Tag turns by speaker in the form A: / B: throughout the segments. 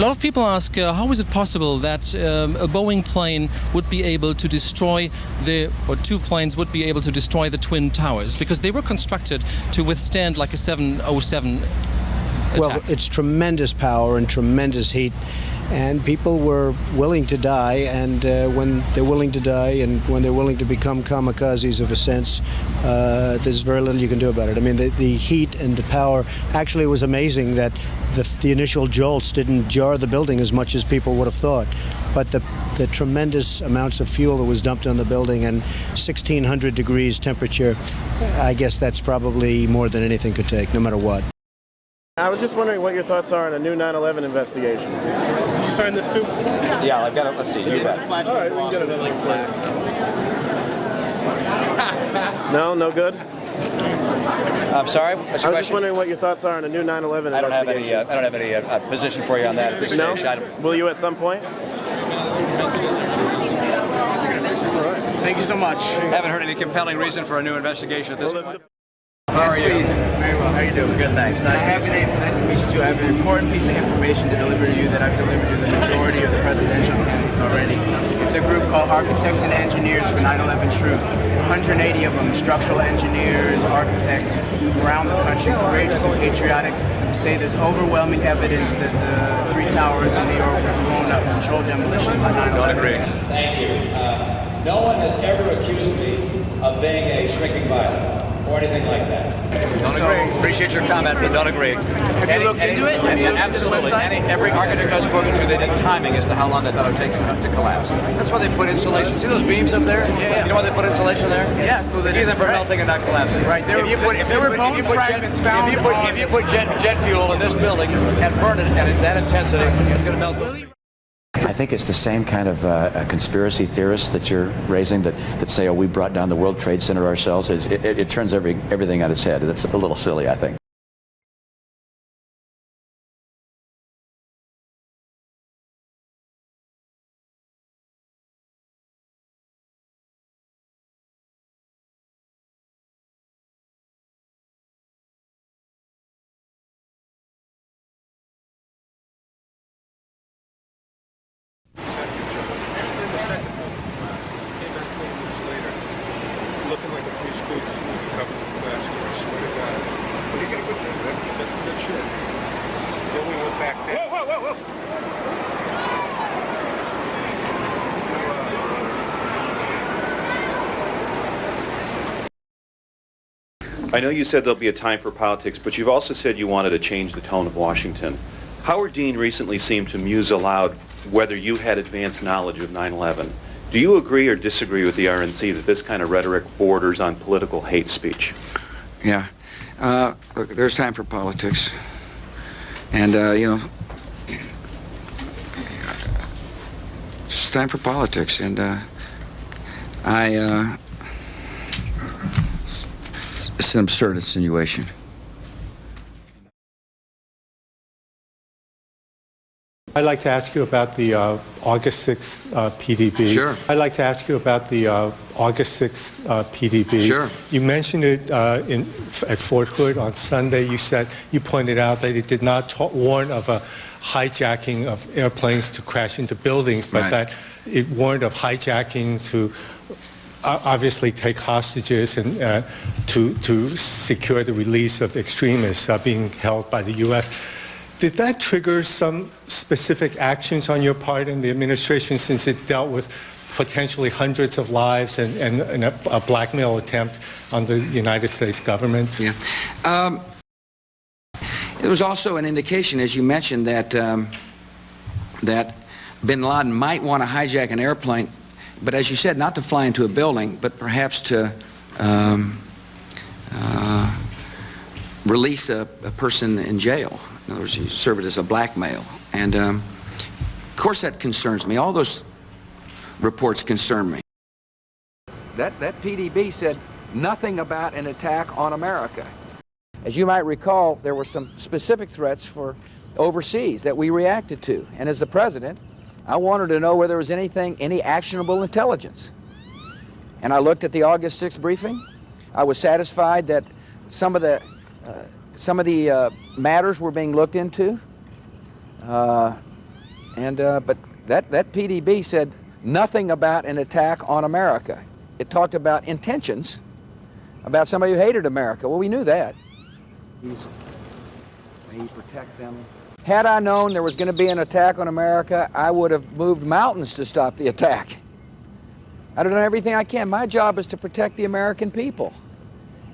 A: lot of people ask how is it possible that a Boeing plane would be able to destroy or two planes would be able to destroy the Twin Towers, because they were constructed to withstand like a 707 attack.
B: Well, it's tremendous power and tremendous heat, and people were willing to die, and when they're willing to die and when they're willing to become kamikazes of a sense, there's very little you can do about it. I mean, the heat and the power, actually it was amazing that the initial jolts didn't jar the building as much as people would have thought. But the tremendous amounts of fuel that was dumped on the building and 1,600 degrees temperature, I guess that's probably more than anything could take, no matter what.
C: I was just wondering what your thoughts are on a new 9/11 investigation. Did you sign this too?
D: Yeah, I've got it. Let's see. You bet.
C: All right, we can get it. No, no good?
D: I'm sorry? What's
C: I
D: your
C: was just
D: question?
C: wondering what your thoughts are on a new 9/11
D: I don't have
C: investigation.
D: any position for you on that at this
C: No?
D: stage.
C: Will you at some point?
E: Thank you so much.
D: Haven't heard any compelling reason for a new investigation at this point.
E: How are you? Very well. How are you doing?
D: Good, thanks.
E: Nice to meet you too. I have an important piece of information to deliver to you that I've delivered to the majority of the presidential candidates already. It's a group called Architects and Engineers for 9/11 Truth. 180 of them, structural engineers, architects around the country, courageous and patriotic, who say there's overwhelming evidence that the three towers in New York were blown up, controlled demolitions on 9/11.
D: Don't agree.
F: Thank you. No one has ever accused me of being a shrinking violet or anything like that.
D: Don't agree. Appreciate your comment, but don't agree.
E: Have you looked into it? Have you looked into the
D: Absolutely.
E: website?
D: Every architect I've spoken to, they did timing as to how long they thought it would take to collapse. That's why they put insulation. See those beams up there?
E: Yeah.
D: You know why they put insulation there?
E: Yeah, so that
D: Keep them from
E: right.
D: melting and not collapsing.
E: Right. There were bone fragments found.
D: If you put jet fuel in this building and burn it at that intensity, it's going to melt.
G: I think it's the same kind of conspiracy theorists that you're raising that say, oh, we brought down the World Trade Center ourselves. It turns everything on its head. That's a little silly, I think.
H: Looking like a Three Stooges movie covered in plastic, I swear to God. But he got a good thing, right? That's a good shit. Then we went back there. Whoa, whoa, whoa,
I: I know you said there'll be a time for politics, but you've also said you wanted to change the tone of Washington. Howard Dean recently seemed to muse aloud whether you had advanced knowledge of 9/11. Do you agree or disagree with the RNC that this kind of rhetoric borders on political hate speech?
J: Yeah. Look, there's time for politics. And, it's time for politics. And it's an absurd insinuation.
K: I'd like to ask you about the August 6th PDB.
J: Sure.
K: I'd like to ask you about the August 6th PDB.
J: Sure.
K: You mentioned it at Fort Hood on Sunday. You pointed out that it did not warn of a hijacking of airplanes to crash into buildings, but
J: Right.
K: that it warned of hijacking to obviously take hostages and to secure the release of extremists being held by the U.S. Did that trigger some specific actions on your part in the administration, since it dealt with potentially hundreds of lives and a blackmail attempt on the United States government?
J: Yeah. There was also an indication, as you mentioned, that that bin Laden might want to hijack an airplane, but as you said, not to fly into a building, but perhaps to release a person in jail. In other words, you serve it as a blackmail. And of course that concerns me. All those reports concern me. That PDB said nothing about an attack on America. As you might recall, there were some specific threats for overseas that we reacted to. And as the president, I wanted to know whether there was any actionable intelligence. And I looked at the August 6th briefing. I was satisfied that some of the matters were being looked into. And but that PDB said nothing about an attack on America. It talked about intentions, about somebody who hated America. Well, we knew that. May protect them. Had I known there was going to be an attack on America, I would have moved mountains to stop the attack. I'd have done everything I can. My job is to protect the American people.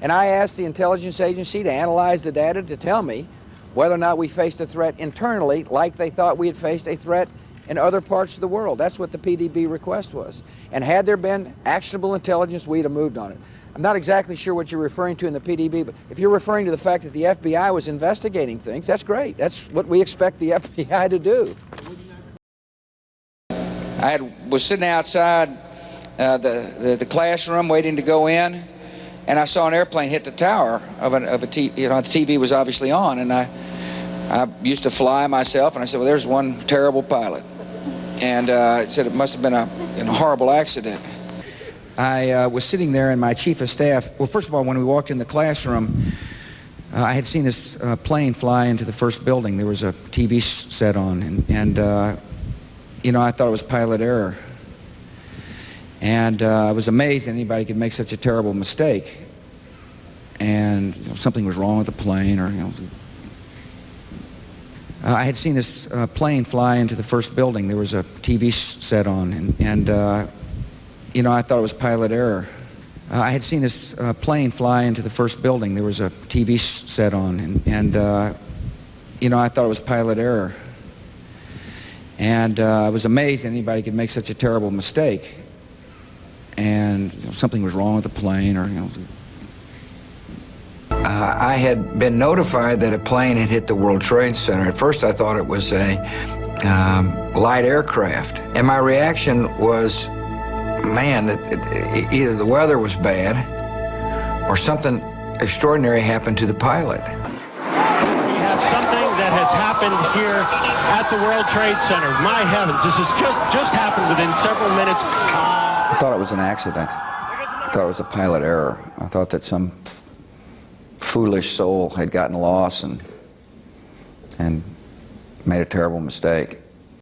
J: And I asked the intelligence agency to analyze the data to tell me whether or not we faced a threat internally like they thought we had faced a threat in other parts of the world. That's what the PDB request was. And had there been actionable intelligence, we'd have moved on it. I'm not exactly sure what you're referring to in the PDB, but if you're referring to the fact that the FBI was investigating things, that's great. That's what we expect the FBI to do. I was sitting outside the classroom waiting to go in, and I saw an airplane hit the tower of a TV. You know, the TV was obviously on, and I used to fly myself, and I said, well, there's one terrible pilot. And it said it must have been a horrible accident. I was sitting there, and my chief of staff, well, first of all, when we walked in the classroom, I had seen this plane fly into the first building. There was a TV set on, and you know, I thought it was pilot error. And I was amazed that anybody could make such a terrible mistake. And you know, something was wrong with the plane, or you know. I had seen this plane fly into the first building. There was a TV set on, and you know, I thought it was pilot error. I had seen this plane fly into the first building. There was a TV set on, and you know, I thought it was pilot error. And I was amazed that anybody could make such a terrible mistake. And you know, something was wrong with the plane, or you know. I had been notified that a plane had hit the World Trade Center. At first, I thought it was a light aircraft, and my reaction was, man, that either the weather was bad or something extraordinary happened to the pilot.
L: We have something that has happened here at the World Trade Center. My heavens, this has just happened within several minutes.
J: I thought it was an accident. I thought it was a pilot error. I thought that some foolish soul had gotten lost and made a terrible mistake.